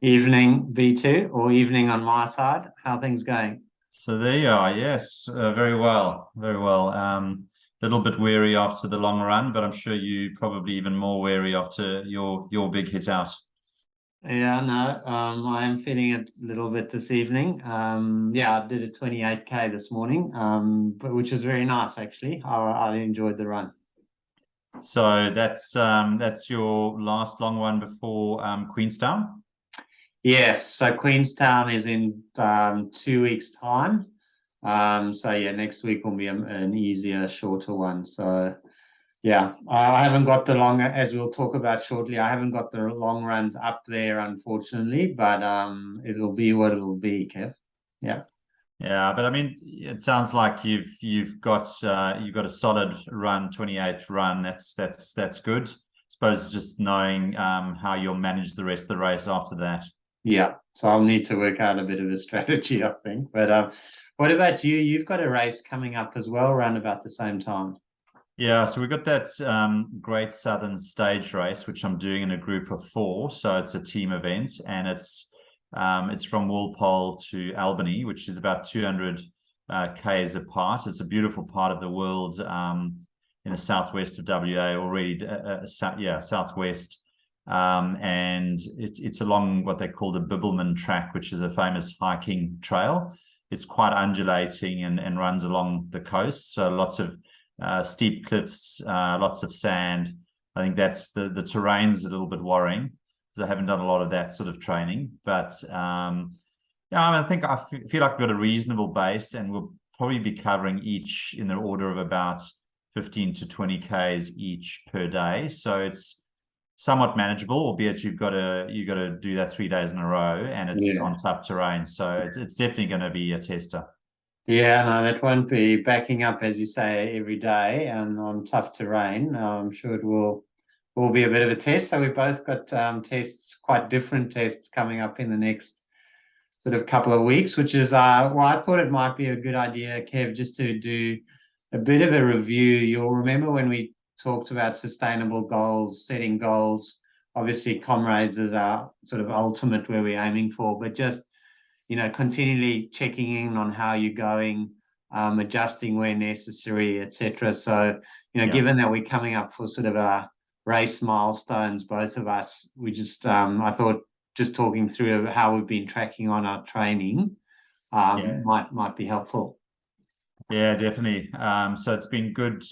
Evening B2 or evening on my side. How are things going? So there you are. Yes, very well, very well. A little bit weary after the long run, but I'm sure you probably even more weary after your big hit out. Yeah, no, I am feeling it a little bit this evening. Yeah, I did a 28K this morning, but which was very nice actually. I enjoyed the run. So that's your last long one before Queenstown. Yes, so Queenstown is in 2 weeks' time. So yeah, next week will be an easier, shorter one. So yeah, I haven't got the long, as we'll talk about shortly. I haven't got the long runs up there, unfortunately, but it'll be what it'll be, Kev. Yeah, Yeah, but I mean, it sounds like you've got a solid run, 28 run. That's good. I suppose just knowing how you'll manage the rest of the race after that. yeah. So I'll need to work out a bit of a strategy, I think. But what about you? You've got a race coming up as well, around about the same time. Yeah, so we've got that Great Southern Stage Race, which I'm doing in a group of four. So it's a team event, and it's from Walpole to Albany, which is about 200 k's apart. It's a beautiful part of the world in the southwest of WA, already, southwest. And it's along what they call the Bibbulmun Track, which is a famous hiking trail. It's quite undulating and runs along the coast, so lots of steep cliffs, lots of sand. I think that's the terrain's a little bit worrying because I haven't done a lot of that sort of training. But yeah, I think I feel like we've got a reasonable base, and we'll probably be covering each in the order of about 15 to 20 k's each per day. So it's somewhat manageable, albeit you got to do that 3 days in a row, and it's Yeah. on tough terrain. So it's definitely going to be a tester. Yeah, no, that won't be backing up, as you say, every day and on tough terrain. I'm sure it will be a bit of a test. So we've both got tests, quite different tests coming up in the next sort of couple of weeks, which is well, I thought it might be a good idea, Kev, just to do a bit of a review. You'll remember when we talked about sustainable goals, setting goals. Obviously, Comrades is our sort of ultimate where we're aiming for, but just continually checking in on how you're going, adjusting where necessary, etc. So, Yeah. given that we're coming up for sort of a race milestones, both of us, we just, I thought just talking through how we've been tracking on our training Yeah. might be helpful. Yeah, definitely. So it's been good.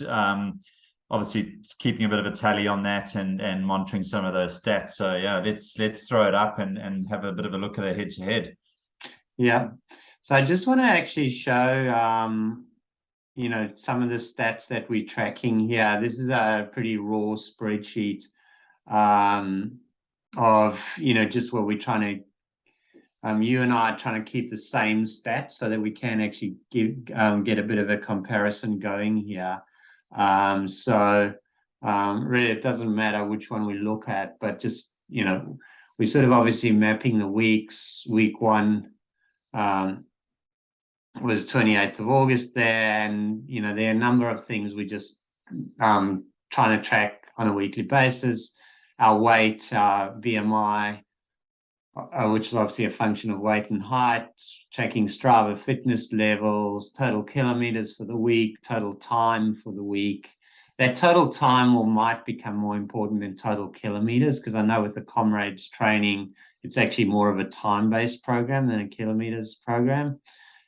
Obviously, keeping a bit of a tally on that and monitoring some of those stats. So yeah, let's throw it up and have a bit of a look at it head to head. Yeah. So I just want to actually show, some of the stats that we're tracking here. This is a pretty raw spreadsheet um, of just what we're trying to you and I are trying to keep the same stats so that we can actually get a bit of a comparison going here. So really it doesn't matter which one we look at, but just we're sort of obviously mapping the weeks. Week one um, was 28th of August there, and there are a number of things we just trying to track on a weekly basis. Our weight, our BMI, which is obviously a function of weight and height, checking Strava fitness levels, total kilometers for the week, total time for the week. That total time might become more important than total kilometers, because I know with the Comrades training, it's actually more of a time-based program than a kilometers program.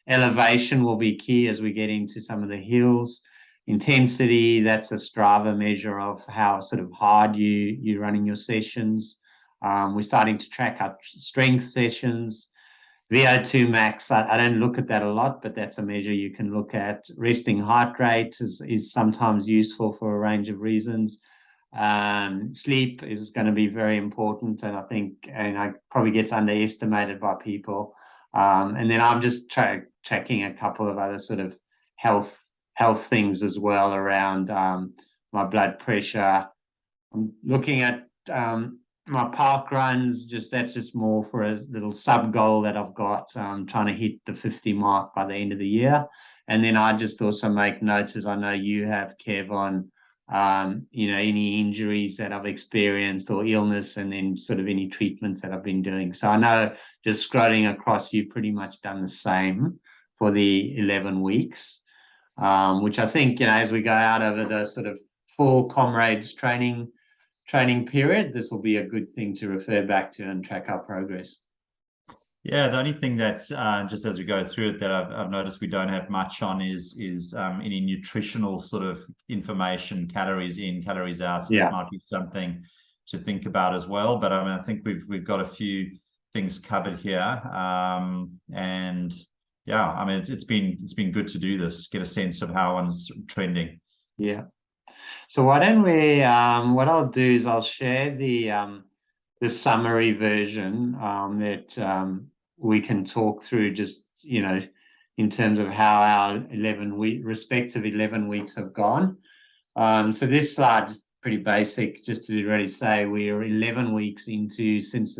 Elevation will be key as we get into some of the hills. Intensity, that's a Strava measure of how sort of hard you're running your sessions. We're starting to track our strength sessions. VO2 max, I don't look at that a lot, but that's a measure you can look at. Resting heart rate is sometimes useful for a range of reasons. Sleep is going to be very important, and I think probably gets underestimated by people. And then I'm just tracking a couple of other sort of health things as well around my blood pressure. I'm looking at my park runs. That's just more for a little sub goal that I've got. Trying to hit the 50 mark by the end of the year, and then I just also make notes, as I know you have, Kev, on you know, any injuries that I've experienced or illness, and then sort of any treatments that I've been doing. So I know, just scrolling across, you've pretty much done the same for the 11 weeks, which I think, you know, as we go out over the sort of full Comrades training period, this will be a good thing to refer back to and track our progress. Yeah, the only thing that's just as we go through it that I've noticed we don't have much on is any nutritional sort of information, calories in, calories out. So that might be something to think about as well. But I mean, I think we've got a few things covered here, and yeah, I mean, it's been good to do this, get a sense of how one's trending. Yeah. So why don't we? What I'll do is I'll share the summary version that we can talk through, just, you know, in terms of how our respective 11 weeks have gone. So this slide is pretty basic, just to really say we're 11 weeks into since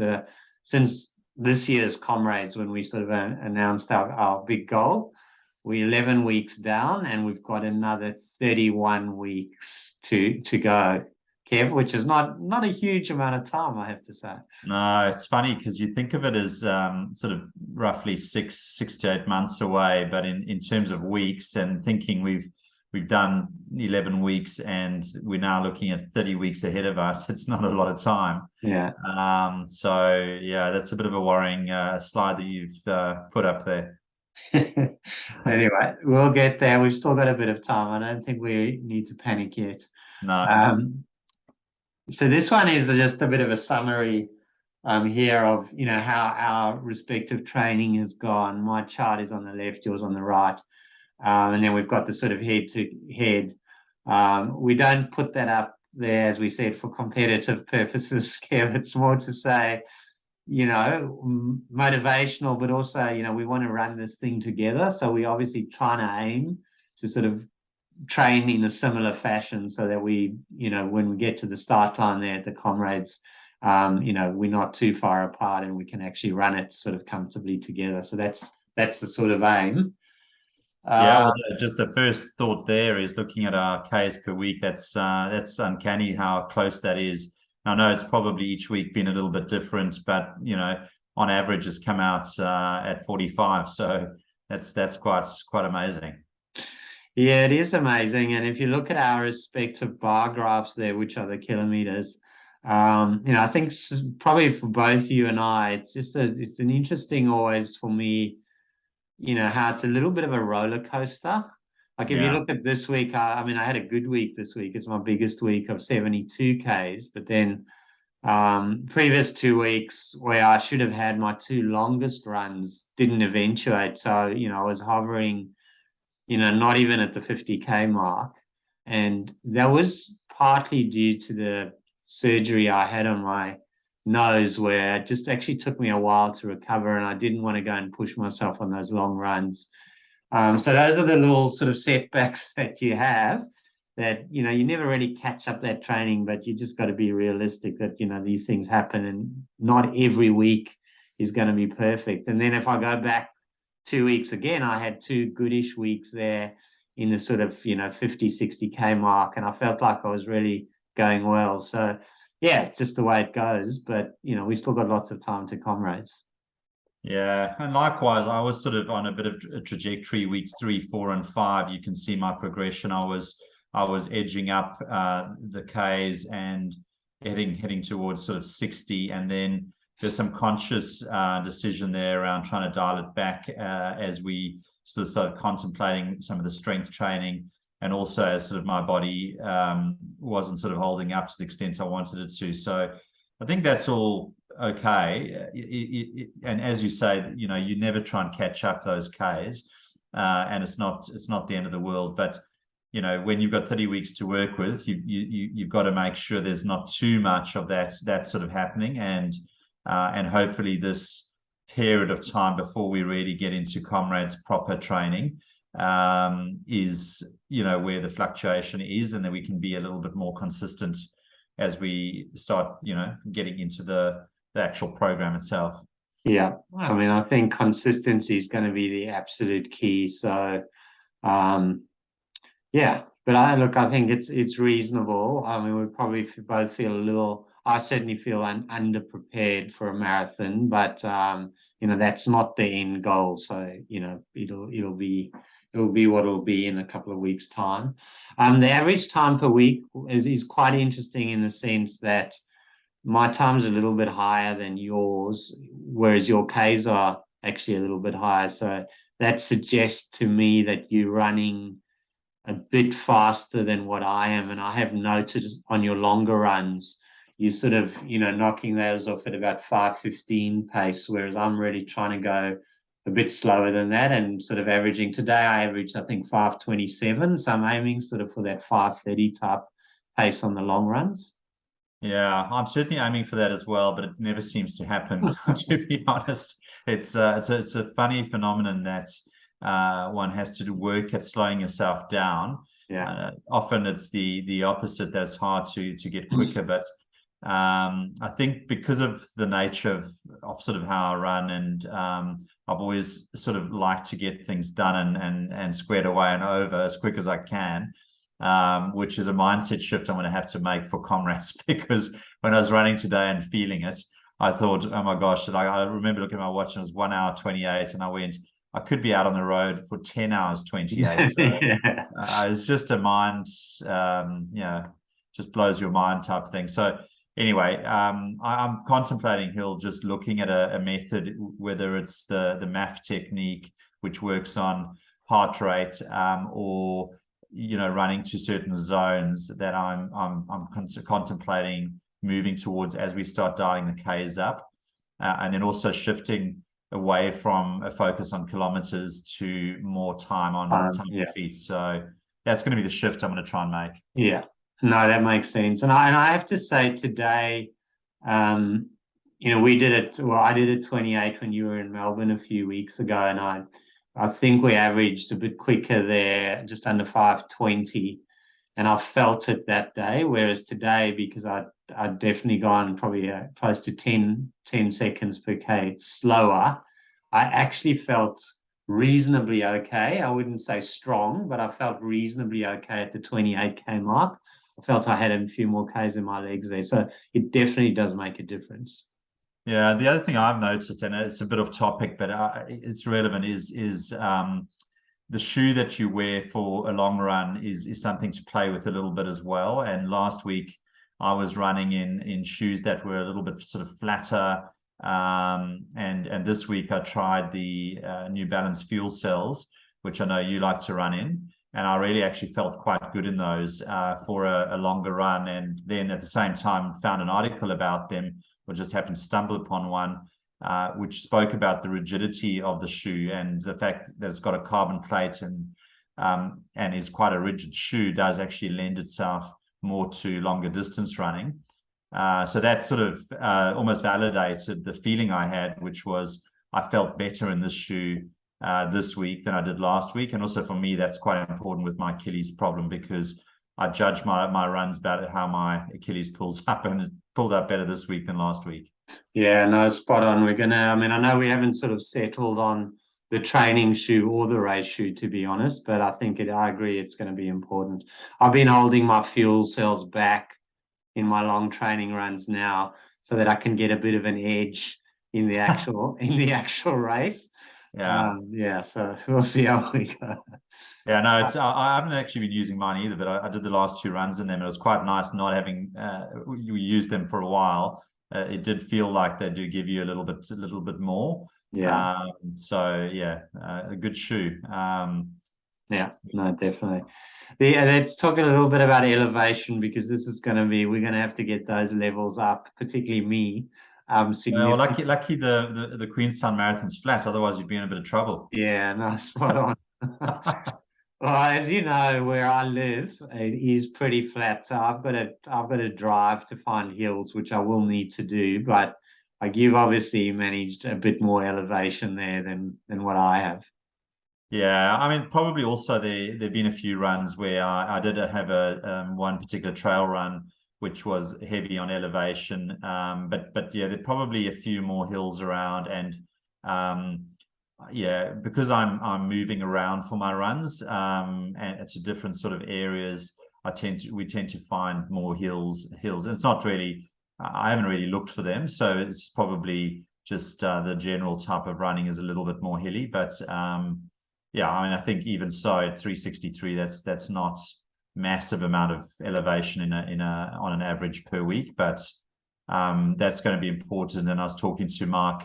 this year's Comrades, when we sort of announced our big goal. We're 11 weeks down, and we've got another 31 weeks to go, Kev, which is not a huge amount of time, I have to say. No, it's funny because you think of it as sort of roughly six to 8 months away, but in terms of weeks, and thinking we've done 11 weeks and we're now looking at 30 weeks ahead of us, it's not a lot of time. Yeah. So yeah, that's a bit of a worrying slide that you've put up there. Anyway, we'll get there. We've still got a bit of time. I don't think we need to panic yet. No. So this one is just a bit of a summary here of, you know, how our respective training has gone. My chart is on the left, yours on the right. And then we've got the sort of head to head. We don't put that up there, as we said, for competitive purposes, Kev. It's more to say, you know, motivational, but also, you know, we want to run this thing together. So we obviously trying to aim to sort of train in a similar fashion, so that we, you know, when we get to the start line there at the Comrades, you know, we're not too far apart and we can actually run it sort of comfortably together. So that's the sort of aim. Yeah, well, just the first thought there is looking at our Ks per week. That's uncanny how close that is. I know it's probably each week been a little bit different, but you know, on average, it's come out at 45. So that's quite amazing. Yeah, it is amazing. And if you look at our respective bar graphs there, which are the kilometers, you know, I think probably for both you and I, it's an interesting always for me, you know, how it's a little bit of a roller coaster. Like if you look at this week, I mean, I had a good week this week. It's my biggest week of 72 Ks, but then previous 2 weeks where I should have had my 2 longest runs didn't eventuate. So, you know, I was hovering, you know, not even at the 50K mark. And that was partly due to the surgery I had on my nose, where it just actually took me a while to recover, and I didn't want to go and push myself on those long runs. So those are the little sort of setbacks that you have, that, you know, you never really catch up that training, but you just got to be realistic that, you know, these things happen and not every week is going to be perfect. And then if I go back 2 weeks again, I had 2 goodish weeks there in the sort of, you know, 50, 60K mark, and I felt like I was really going well. So yeah, it's just the way it goes, but you know, we still got lots of time to Comrades. Yeah, and likewise, I was sort of on a bit of a trajectory. Weeks 3, 4, and 5. You can see my progression. I was edging up the Ks and heading towards sort of 60, and then there's some conscious decision there around trying to dial it back as we sort of started contemplating some of the strength training, and also as sort of my body wasn't sort of holding up to the extent I wanted it to. So I think that's all okay. And as you say, you know, you never try and catch up those Ks, and it's not the end of the world. But you know, when you've got 30 weeks to work with, you've got to make sure there's not too much of that sort of happening, and hopefully this period of time before we really get into Comrades proper training is, you know, where the fluctuation is, and then we can be a little bit more consistent as we start, you know, getting into the actual program itself. Yeah, I mean, I think consistency is going to be the absolute key. So yeah, But I think it's reasonable. I mean, we probably both feel a little. I certainly feel underprepared for a marathon, but that's not the end goal. So it'll be what it'll be in a couple of weeks' time. The average time per week is quite interesting in the sense that my time's a little bit higher than yours, whereas your Ks are actually a little bit higher. So that suggests to me that you're running a bit faster than what I am. And I have noted on your longer runs, you sort of, knocking those off at about 5:15 pace, whereas I'm really trying to go a bit slower than that and sort of averaging. Today I averaged, I think, 5:27. So I'm aiming sort of for that 5:30 type pace on the long runs. Yeah, I'm certainly aiming for that as well, but it never seems to happen, to be honest. It's a funny phenomenon that one has to work at slowing yourself down. Yeah. Often it's the opposite that's hard to get quicker. But I think because of the nature of sort of how I run, and I've always sort of liked to get things done and squared away and over as quick as I can. Which is a mindset shift I'm going to have to make for Comrades, because when I was running today and feeling it, I thought, oh my gosh, I remember looking at my watch and it was 1 hour 28, and I went, I could be out on the road for 10 hours 28. So Yeah. it's just a mind, just blows your mind type thing. So anyway, I'm contemplating, Hill, just looking at a method, whether it's the MAF technique, which works on heart rate, or running to certain zones that I'm contemplating moving towards as we start dialing the Ks up, and then also shifting away from a focus on kilometers to more time on time Yeah. feet. So that's going to be the shift I'm going to try and make. Yeah. No, that makes sense. And I have to say today, we did it. Well, I did it 28 when you were in Melbourne a few weeks ago, and I think we averaged a bit quicker there, just under 5:20, and I felt it that day. Whereas today, because I'd definitely gone probably close to 10 seconds per K slower, I actually felt reasonably okay. I wouldn't say strong, but I felt reasonably okay at the 28K mark. I felt I had a few more Ks in my legs there. So it definitely does make a difference. Yeah, the other thing I've noticed, and it's a bit off topic, but it's relevant, is the shoe that you wear for a long run is something to play with a little bit as well. And last week I was running in shoes that were a little bit sort of flatter, and this week I tried the New Balance Fuel Cells, which I know you like to run in, and I really actually felt quite good in those for a longer run. And then at the same time found an article about them, or just happened to stumble upon one, which spoke about the rigidity of the shoe, and the fact that it's got a carbon plate and is quite a rigid shoe does actually lend itself more to longer distance running. So that sort of almost validated the feeling I had, which was I felt better in this shoe this week than I did last week. And also for me, that's quite important with my Achilles problem, because I judge my runs about how my Achilles pulls up, and it pulled up better this week than last week. Yeah, no, spot on. I know we haven't sort of settled on the training shoe or the race shoe, to be honest, but I agree it's going to be important. I've been holding my fuel cells back in my long training runs now so that I can get a bit of an edge in the actual race. Yeah. So we'll see how we go. Yeah, no, I haven't actually been using mine either, but I did the last 2 runs in them. It was quite nice not having you used them for a while. It did feel like they do give you a little bit more. Yeah. So yeah, a good shoe. Yeah, no, definitely. Let's talk a little bit about elevation, because we're going to have to get those levels up, particularly me, Well, significant. lucky the Queenstown Marathon's flat. Otherwise, you'd be in a bit of trouble. Yeah, no, spot on. Well, as you know, where I live, it is pretty flat, so I've got to drive to find hills, which I will need to do. But like, you've obviously managed a bit more elevation there than what I have. Yeah, I mean, probably also there've been a few runs where I did have a one particular trail run which was heavy on elevation, but yeah, there's probably a few more hills around, and yeah, because I'm moving around for my runs, and to different sort of areas, we tend to find more hills. And it's not really, I haven't really looked for them, so it's probably just the general type of running is a little bit more hilly. But yeah, I mean, I think even so at 363, that's not massive amount of elevation on an average per week, but that's going to be important. And I was talking to Mark,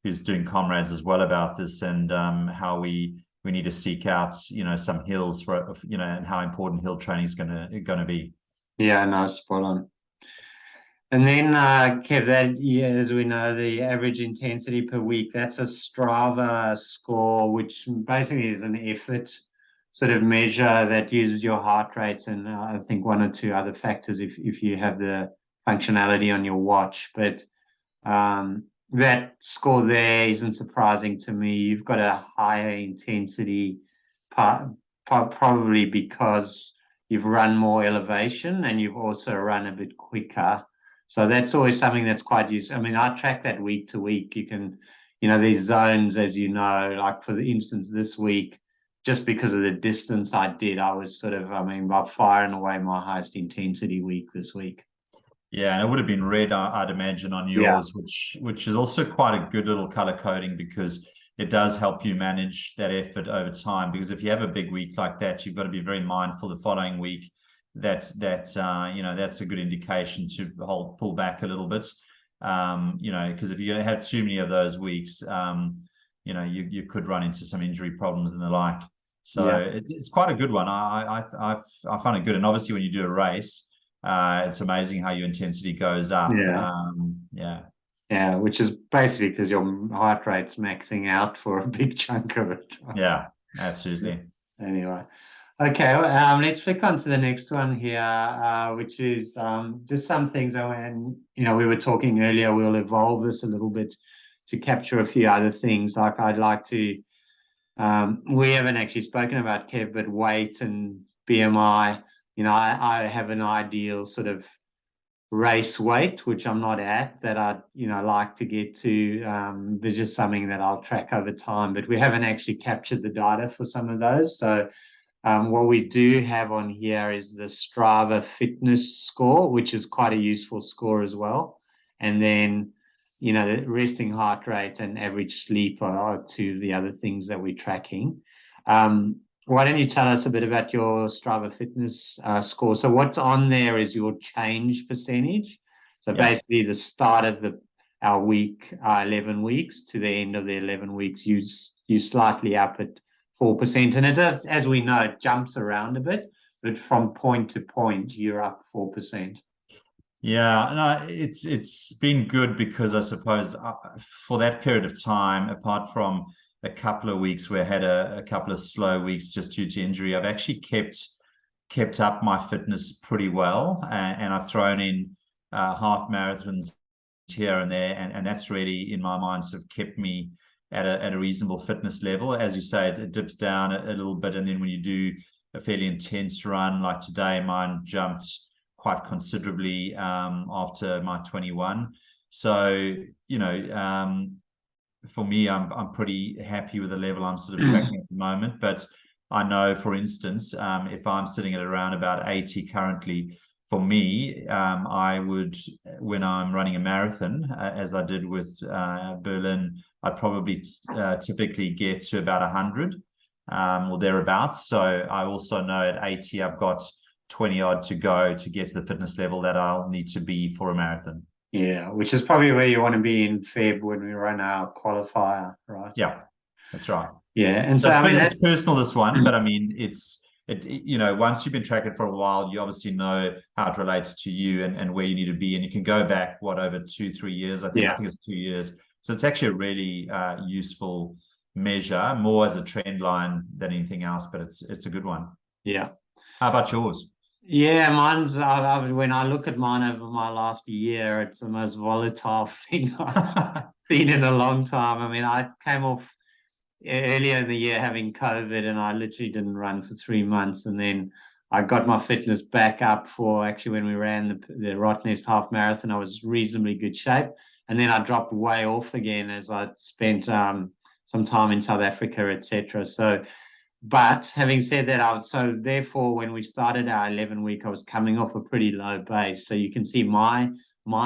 who's doing Comrades as well, about this, and how we need to seek out, some hills for, and how important hill training is going to be. Yeah, no, spot on. And then, Kev, that, yeah, as we know, the average intensity per week, that's a Strava score, which basically is an effort sort of measure that uses your heart rate and I think one or two other factors if you have the functionality on your watch. But that score there isn't surprising to me. You've got a higher intensity, probably because you've run more elevation and you've also run a bit quicker. So that's always something that's quite useful. I mean, I track that week to week. You can, these zones, as you know, like for the instance, this week, just because of the distance I did, I was sort of, by far and away my highest intensity week this week. Yeah, and it would have been red, I'd imagine, on Yeah. yours, which is also quite a good little color coding, because it does help you manage that effort over time. Because if you have a big week like that, you've got to be very mindful the following week that's a good indication to pull back a little bit. Because if you're going to have too many of those weeks, you could run into some injury problems and the like. So Yeah. it's quite a good one. I find it good, and obviously when you do a race, it's amazing how your intensity goes up. Yeah. Yeah, which is basically because your heart rate's maxing out for a big chunk of it. Right? Yeah, absolutely. Anyway, okay, let's flick on to the next one here, which is just some things. And we were talking earlier, we'll evolve this a little bit to capture a few other things. Like I'd like to, we haven't actually spoken about Kev, but weight and BMI. I have an ideal sort of race weight, which I'm not at, that I'd like to get to. There's just something that I'll track over time, but we haven't actually captured the data for some of those. So what we do have on here is the Strava fitness score, which is quite a useful score as well. And then, the resting heart rate and average sleep are two of the other things that we're tracking. Why don't you tell us a bit about your Strava fitness score? So what's on there is your change percentage. So basically the start of our week, 11 weeks, to the end of the 11 weeks, you slightly up at 4%. And it does, as we know, it jumps around a bit, but from point to point, you're up 4%. Yeah, no, it's been good, because I suppose for that period of time, apart from a couple of weeks where I had a couple of slow weeks just due to injury, I've actually kept up my fitness pretty well, and I've thrown in half marathons here and there, and that's really, in my mind, sort of kept me at a reasonable fitness level. As you say, it dips down a little bit, and then when you do a fairly intense run like today, mine jumped quite considerably after my 21. So for me, I'm pretty happy with the level I'm sort of tracking at the moment. But I know, for instance, if I'm sitting at around about 80 currently, for me, I would, when I'm running a marathon, as I did with Berlin, I'd probably typically get to about 100 or thereabouts. So I also know at 80, I've got 20 odd to go to get to the fitness level that I'll need to be for a marathon. Yeah, which is probably where you want to be in Feb when we run our qualifier, right? Yeah, that's right. Yeah, and so it's personal, this one, but I mean, once you've been tracking for a while, you obviously know how it relates to you and where you need to be, and you can go back over 2-3 years. I think it's 2 years. So it's actually a really useful measure, more as a trend line than anything else, but it's a good one. Yeah. How about yours? Yeah, mine's, when I look at mine over my last year, it's the most volatile thing I've seen in a long time. I mean, I came off earlier in the year having COVID, and I literally didn't run for 3 months. And then I got my fitness back up for actually when we ran the Rottnest half marathon. I was reasonably good shape. And then I dropped way off again as I spent some time in South Africa, etc. So, but having said that, so therefore when we started our 11-week, I was coming off a pretty low base. So you can see my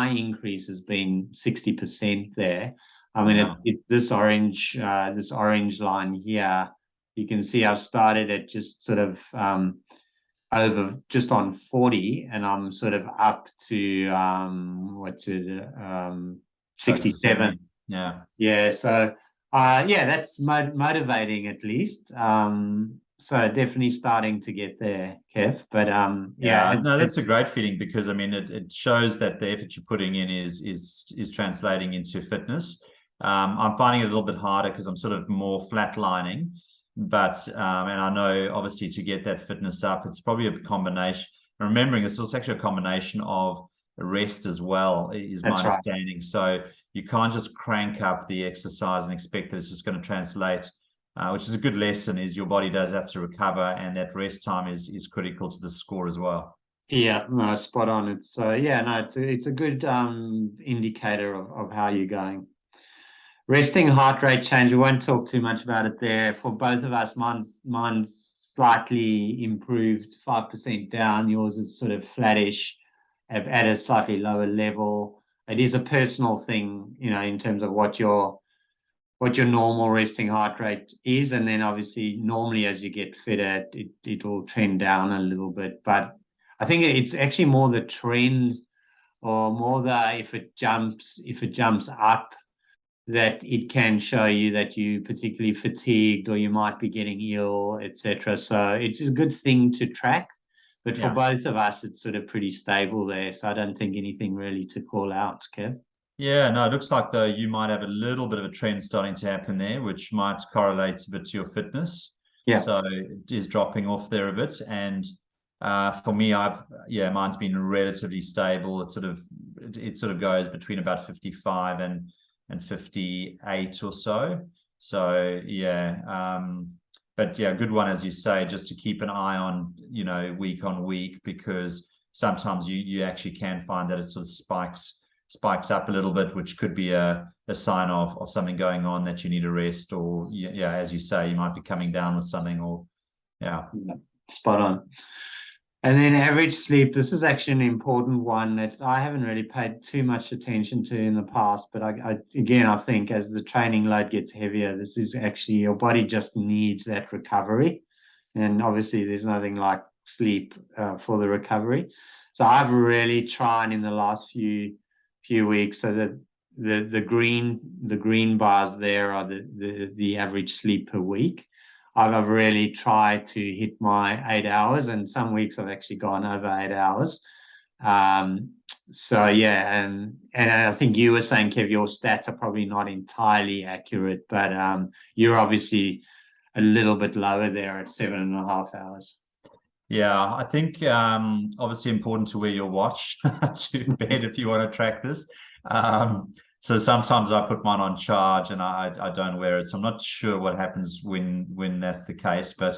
increase has been 60% there. I mean, this orange line here, you can see I've started at just sort of over just on 40, and I'm sort of up to what's it 67. Yeah. So yeah, that's motivating at least. So definitely starting to get there, Kev. But yeah, no, that's a great feeling, because I mean it shows that the effort you're putting in is translating into fitness. I'm finding it a little bit harder because I'm sort of more flatlining, but and I know obviously to get that fitness up, it's probably a combination. Remembering it's also actually a combination of rest as well, is my understanding. Right. So you can't just crank up the exercise and expect that it's just going to translate. Which is a good lesson, is your body does have to recover, and that rest time is critical to the score as well. Yeah, no, spot on. It's yeah, no, it's a good indicator of how you're going. Resting heart rate change, we won't talk too much about it there. For both of us, mine's slightly improved, 5% down. Yours is sort of flattish at a slightly lower level. It is a personal thing, you know, in terms of what your normal resting heart rate is, and then obviously normally as you get fitter, it'll trend down a little bit. But I think it's actually more the trend, or more the if it jumps up, that it can show you that you particularly fatigued, or you might be getting ill, etc. So it's a good thing to track. But for both of us, it's sort of pretty stable there. So I don't think anything really to call out, Kev. Yeah, no, it looks like though you might have a little bit of a trend starting to happen there, which might correlate a bit to your fitness. Yeah. So it is dropping off there a bit. And for me, mine's been relatively stable. It sort of goes between about 55 and 58 or so. So yeah, but yeah, good one, as you say, just to keep an eye on, you know, week on week, because sometimes you actually can find that it sort of spikes up a little bit, which could be a sign of something going on, that you need a rest, or yeah, as you say, you might be coming down with something, or yeah. Spot on. And then average sleep, this is actually an important one that I haven't really paid too much attention to in the past, but I think as the training load gets heavier, this is actually, your body just needs that recovery. And obviously there's nothing like sleep for the recovery. So I've really tried in the last few weeks, so that the green bars there are the average sleep per week. I've really tried to hit my 8 hours, and some weeks I've actually gone over 8 hours. So yeah, and I think you were saying, Kev, your stats are probably not entirely accurate, but you're obviously a little bit lower there at 7.5 hours. Yeah, I think obviously important to wear your watch to bed if you want to track this. So sometimes I put mine on charge and I don't wear it. So I'm not sure what happens when that's the case. But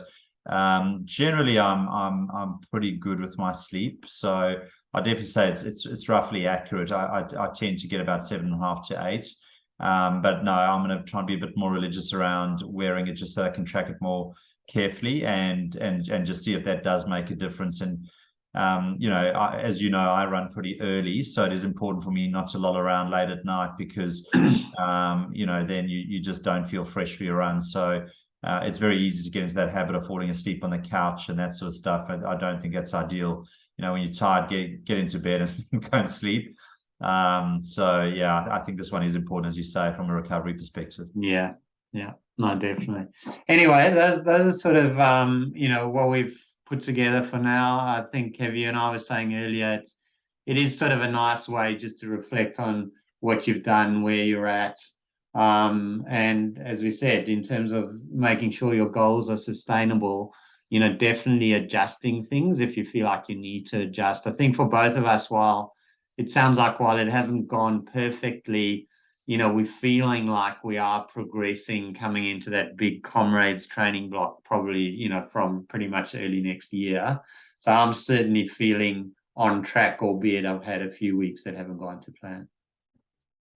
generally I'm pretty good with my sleep. So I definitely say it's roughly accurate. I tend to get about 7.5 to 8. But no, I'm going to try and be a bit more religious around wearing it, just so I can track it more carefully and just see if that does make a difference. And you know, as you know, I run pretty early, so it is important for me not to loll around late at night, because you know, then you just don't feel fresh for your run. So it's very easy to get into that habit of falling asleep on the couch and that sort of stuff. I don't think that's ideal. You know, when you're tired, get into bed and go and sleep. So yeah, I think this one is important, as you say, from a recovery perspective. Yeah, no, definitely. Anyway, those are sort of you know, what we've put together for now. I think Kevin and I were saying earlier, it is sort of a nice way just to reflect on what you've done, where you're at, and as we said, in terms of making sure your goals are sustainable, you know, definitely adjusting things if you feel like you need to adjust. I think for both of us, while it hasn't gone perfectly, you know, we're feeling like we are progressing coming into that big Comrades training block, probably, you know, from pretty much early next year. So I'm certainly feeling on track, albeit I've had a few weeks that haven't gone to plan.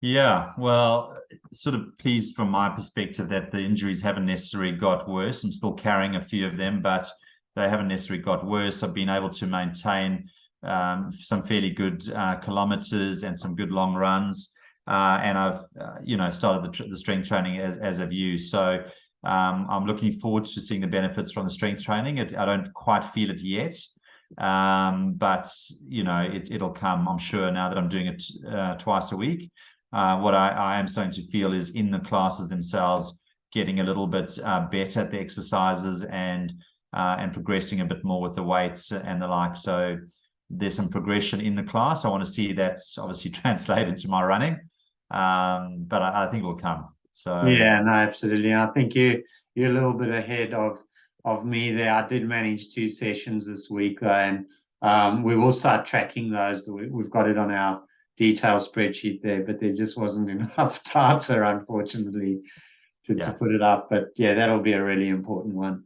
Yeah, well, sort of pleased from my perspective that the injuries haven't necessarily got worse. I'm still carrying a few of them, but they haven't necessarily got worse. I've been able to maintain some fairly good kilometers and some good long runs. And I've, started the strength training as of you. So I'm looking forward to seeing the benefits from the strength training. I don't quite feel it yet, but it'll come, I'm sure, now that I'm doing it twice a week. What I am starting to feel is in the classes themselves, getting a little bit better at the exercises and progressing a bit more with the weights and the like. So there's some progression in the class. I want to see that obviously translate into my running, but I think it will come. So Yeah, no, absolutely. And I think you're a little bit ahead of me there. I did manage 2 sessions this week though, and we will start tracking those. We've got it on our detail spreadsheet there, but there just wasn't enough data, unfortunately, to put it up. But yeah, that'll be a really important one.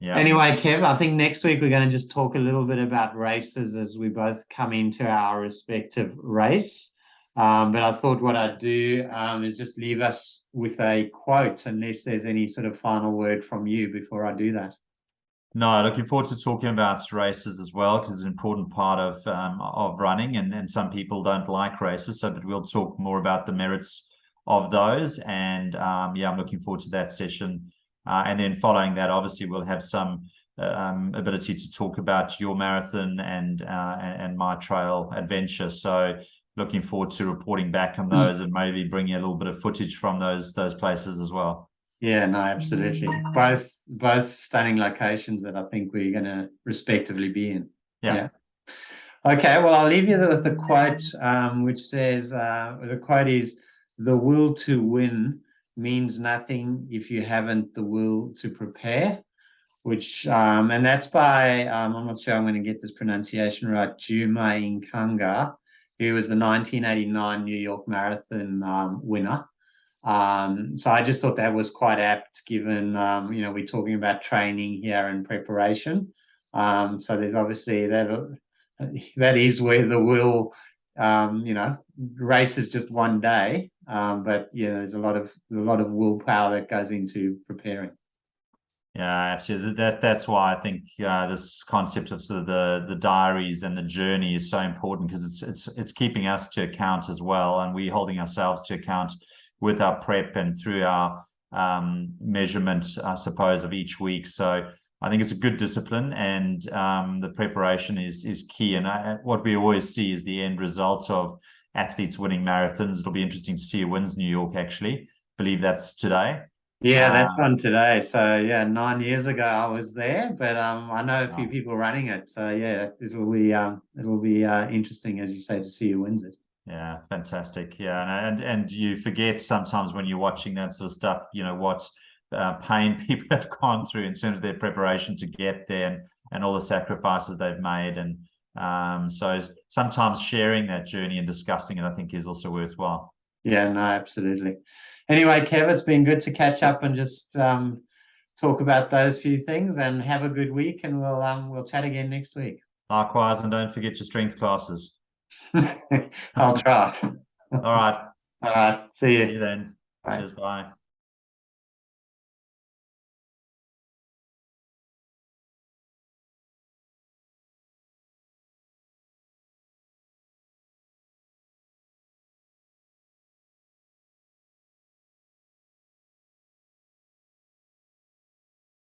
Yeah. Anyway, Kev, I think next week we're going to just talk a little bit about races as we both come into our respective race. But I thought what I'd do is just leave us with a quote, unless there's any sort of final word from you before I do that. No, looking forward to talking about races as well, because it's an important part of running, and some people don't like races, so but we'll talk more about the merits of those. And yeah, I'm looking forward to that session. And then following that, obviously, we'll have some ability to talk about your marathon and my trail adventure. So looking forward to reporting back on those and maybe bringing a little bit of footage from those places as well. Yeah, no, absolutely. Both stunning locations that I think we're going to respectively be in. Yeah. Okay, well, I'll leave you with the quote, which says, the quote is, "The will to win means nothing if you haven't the will to prepare," which, and that's by, I'm not sure I'm going to get this pronunciation right, Juma Inkanga, who was the 1989 New York Marathon winner. So I just thought that was quite apt given, we're talking about training here and preparation. So there's obviously that is where the will, race is just one day. But there's a lot of willpower that goes into preparing. Yeah, absolutely. That's why I think this concept of sort of the diaries and the journey is so important, because it's keeping us to account as well, and we holding ourselves to account with our prep and through our measurement, I suppose, of each week. So I think it's a good discipline, and the preparation is key. And what we always see is the end result of athletes winning marathons. It'll be interesting to see who wins New York, actually. I believe that's today. Yeah, that's on today. So yeah, 9 years ago I was there, but I know a few people running it. So yeah, it'll be interesting, as you say, to see who wins it. Yeah, fantastic. Yeah, and you forget sometimes when you're watching that sort of stuff, what pain people have gone through in terms of their preparation to get there, and all the sacrifices they've made. And so sometimes sharing that journey and discussing it, I think, is also worthwhile. Yeah, no, absolutely. Anyway, Kev, it's been good to catch up and just talk about those few things, and have a good week, and we'll chat again next week. Likewise, and don't forget your strength classes. I'll try. All right. All right. See you. See you then. Bye. Cheers. Bye.